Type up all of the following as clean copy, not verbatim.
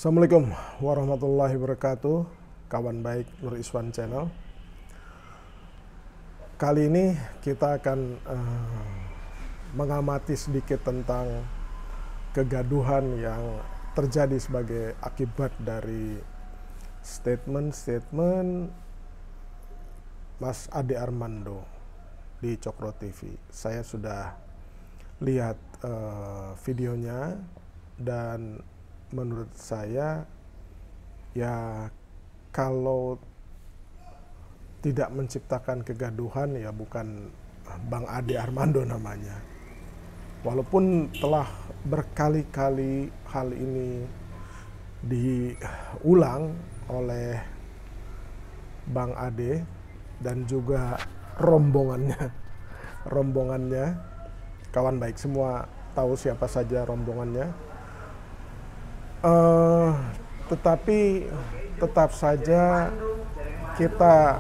Assalamualaikum warahmatullahi wabarakatuh, kawan baik Nur Iswan Channel. Kali ini kita akan mengamati sedikit tentang kegaduhan yang terjadi sebagai akibat dari statement Mas Ade Armando di Cokro TV. Saya sudah lihat videonya dan menurut saya ya kalau tidak menciptakan kegaduhan ya bukan Bang Ade Armando namanya. Walaupun telah berkali-kali hal ini diulang oleh Bang Ade dan juga rombongannya, kawan baik semua tahu siapa saja rombongannya. Tetapi tetap saja kita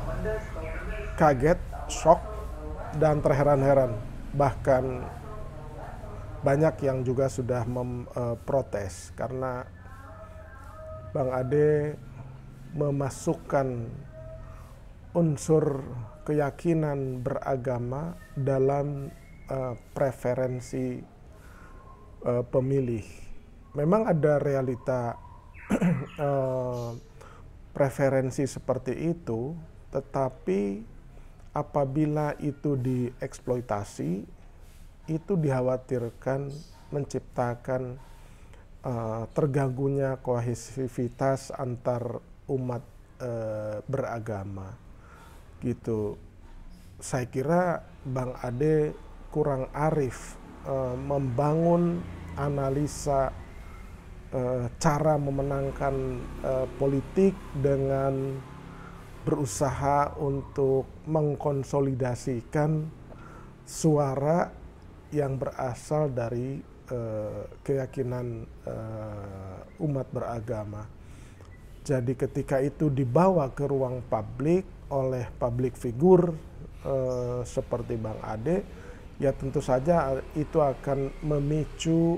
kaget, shock, dan terheran-heran. Bahkan banyak yang juga sudah memprotes karena Bang Ade memasukkan unsur keyakinan beragama dalam preferensi pemilih. Memang ada realita preferensi seperti itu, tetapi apabila itu dieksploitasi, itu dikhawatirkan menciptakan terganggunya kohesivitas antar umat beragama. Gitu. Saya kira Bang Ade kurang arif membangun analisa cara memenangkan politik dengan berusaha untuk mengkonsolidasikan suara yang berasal dari keyakinan umat beragama. Jadi ketika itu dibawa ke ruang publik oleh public figure seperti Bang Ade, ya tentu saja itu akan memicu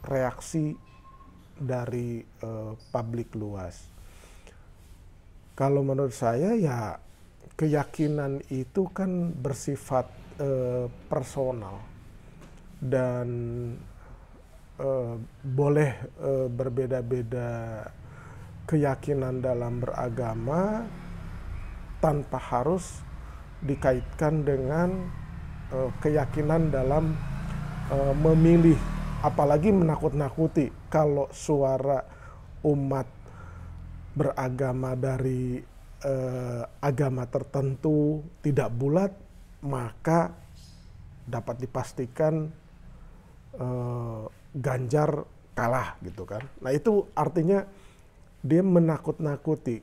reaksi dari publik luas. Kalau menurut saya ya keyakinan itu kan bersifat personal dan boleh berbeda-beda keyakinan dalam beragama tanpa harus dikaitkan dengan keyakinan dalam memilih, apalagi menakut-nakuti. Kalau suara umat beragama dari agama tertentu tidak bulat, maka dapat dipastikan Ganjar kalah gitu kan. Nah itu artinya dia menakut-nakuti,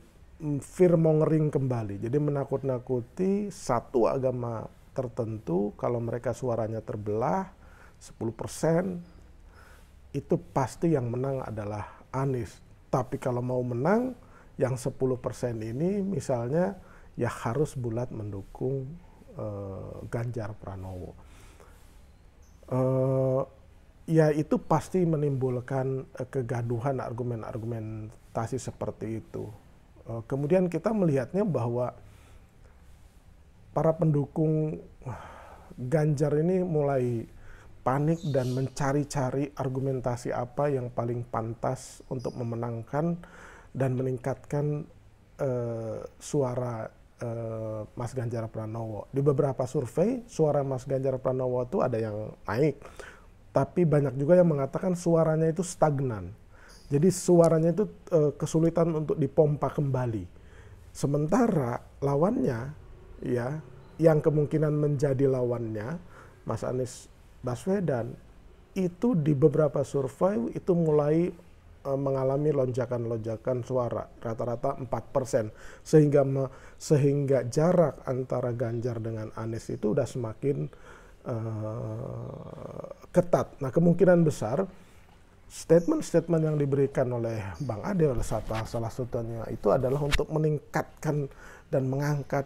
fear-mongering kembali. Jadi menakut-nakuti satu agama tertentu, kalau mereka suaranya terbelah 10%, itu pasti yang menang adalah Anies. Tapi kalau mau menang, yang 10% ini misalnya ya harus bulat mendukung Ganjar Pranowo. Ya itu pasti menimbulkan kegaduhan, argumentasi seperti itu. Kemudian kita melihatnya bahwa para pendukung Ganjar ini mulai panik dan mencari-cari argumentasi apa yang paling pantas untuk memenangkan dan meningkatkan suara Mas Ganjar Pranowo. Di beberapa survei suara Mas Ganjar Pranowo itu ada yang naik, tapi banyak juga yang mengatakan suaranya itu stagnan. Jadi suaranya itu kesulitan untuk dipompa kembali. Sementara lawannya, ya, yang kemungkinan menjadi lawannya, Mas Anies Baswedan, itu di beberapa survei itu mulai mengalami lonjakan-lonjakan suara, rata-rata 4%, sehingga jarak antara Ganjar dengan Anies itu udah semakin ketat. Nah kemungkinan besar statement-statement yang diberikan oleh Bang Ade oleh salah satunya itu adalah untuk meningkatkan dan mengangkat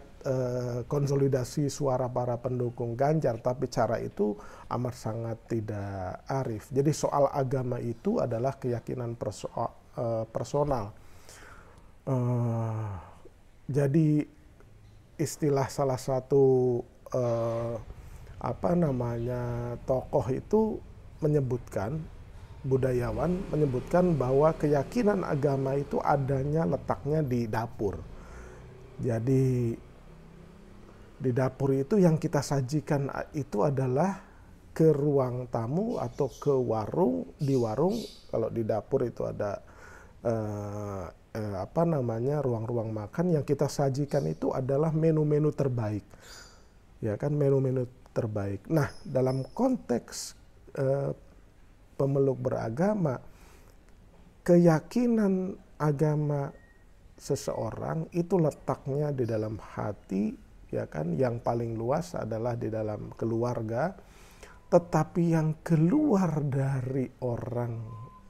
konsolidasi suara para pendukung Ganjar, tapi cara itu amat sangat tidak arif. Jadi soal agama itu adalah keyakinan personal. Jadi istilah salah satu tokoh itu menyebutkan, budayawan menyebutkan bahwa keyakinan agama itu adanya letaknya di dapur. Jadi di dapur itu yang kita sajikan itu adalah ke ruang tamu atau ke warung. Di warung, kalau di dapur itu ada ruang-ruang makan, yang kita sajikan itu adalah menu-menu terbaik. Ya kan, menu-menu terbaik. Nah, dalam konteks pemeluk beragama, keyakinan agama seseorang itu letaknya di dalam hati, ya kan, yang paling luas adalah di dalam keluarga, tetapi yang keluar dari orang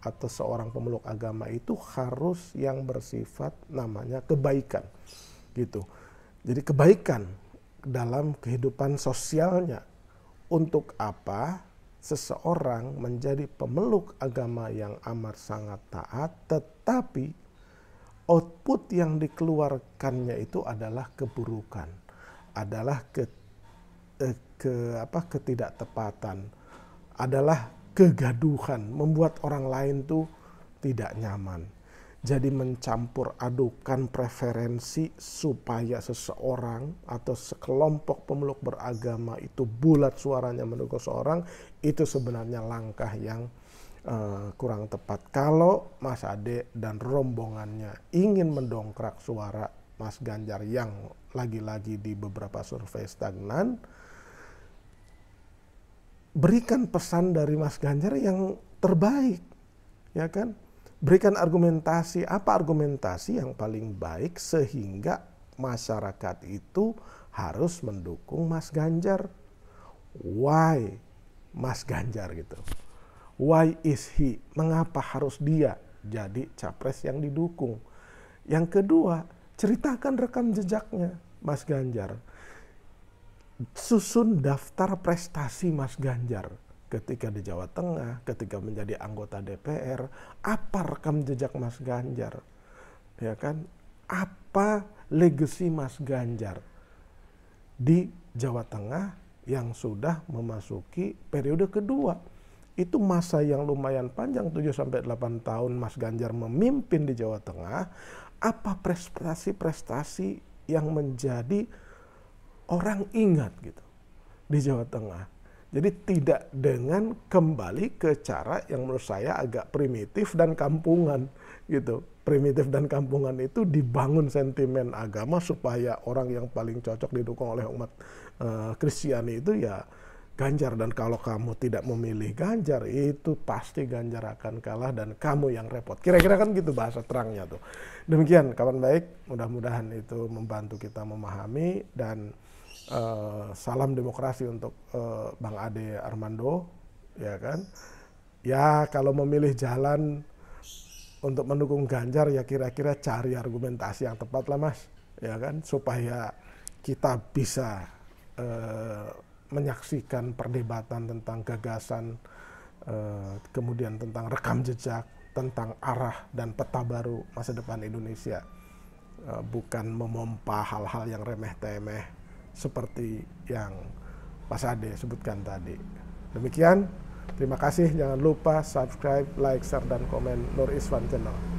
atau seorang pemeluk agama itu harus yang bersifat namanya kebaikan, gitu. Jadi kebaikan dalam kehidupan sosialnya. Untuk apa seseorang menjadi pemeluk agama yang amat sangat taat, tetapi output yang dikeluarkannya itu adalah keburukan, adalah ketidaktepatan, adalah kegaduhan, membuat orang lain tuh tidak nyaman. Jadi mencampur adukan preferensi supaya seseorang atau sekelompok pemeluk beragama itu bulat suaranya mendukung seorang, itu sebenarnya langkah yang kurang tepat. Kalau Mas Ade dan rombongannya ingin mendongkrak suara Mas Ganjar yang lagi-lagi di beberapa survei stagnan, berikan pesan dari Mas Ganjar yang terbaik, ya kan? Berikan argumentasi, apa argumentasi yang paling baik sehingga masyarakat itu harus mendukung Mas Ganjar. Why Mas Ganjar gitu? Why is he? Mengapa harus dia jadi capres yang didukung? Yang kedua, ceritakan rekam jejaknya Mas Ganjar. Susun daftar prestasi Mas Ganjar ketika di Jawa Tengah, ketika menjadi anggota DPR. Apa rekam jejak Mas Ganjar? Ya kan? Apa legacy Mas Ganjar di Jawa Tengah yang sudah memasuki periode kedua? Itu masa yang lumayan panjang, 7-8 tahun Mas Ganjar memimpin di Jawa Tengah. Apa prestasi-prestasi yang menjadi orang ingat gitu di Jawa Tengah? Jadi tidak dengan kembali ke cara yang menurut saya agak primitif dan kampungan gitu. Primitif dan kampungan itu dibangun sentimen agama supaya orang yang paling cocok didukung oleh umat Kristiani itu ya Ganjar, dan kalau kamu tidak memilih Ganjar itu pasti Ganjar akan kalah dan kamu yang repot. Kira-kira kan gitu bahasa terangnya tuh. Demikian kawan baik, mudah-mudahan itu membantu kita memahami, dan salam demokrasi untuk Bang Ade Armando, ya kan. Ya kalau memilih jalan untuk mendukung Ganjar ya kira-kira cari argumentasi yang tepat lah Mas, ya kan, supaya kita bisa menyaksikan perdebatan tentang gagasan, kemudian tentang rekam jejak, tentang arah dan peta baru masa depan Indonesia, bukan memompa hal-hal yang remeh-temeh seperti yang Mas Ade sebutkan tadi. Demikian, terima kasih, jangan lupa subscribe, like, share, dan komen Nur Iswan Channel.